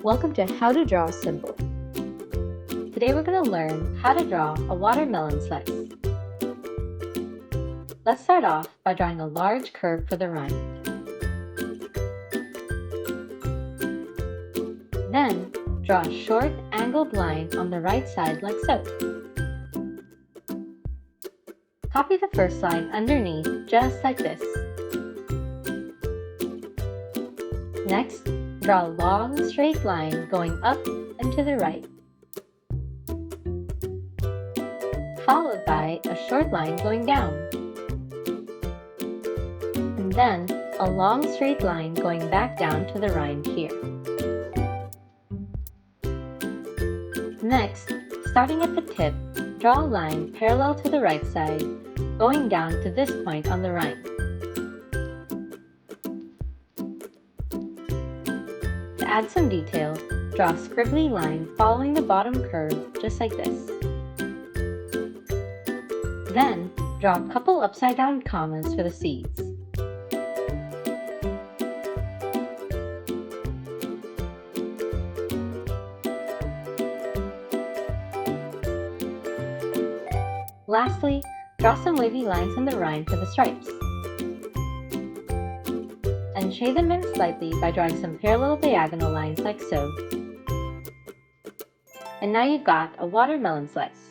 Welcome to How to Draw a Symbol. Today we're going to learn how to draw a watermelon slice. Let's start off by drawing a large curve for the rind. Then, draw a short angled line on the right side like so. Copy the first line underneath just like this. Next, draw a long straight line going up and to the right, followed by a short line going down, and then a long straight line going back down to the rind here. Next, starting at the tip, draw a line parallel to the right side, going down to this point on the rind. To add some detail, draw a scribbly line following the bottom curve just like this. Then, draw a couple upside down commas for the seeds. Lastly, draw some wavy lines on the rind for the stripes. And shade them in slightly by drawing some parallel diagonal lines like so. And now you've got a watermelon slice.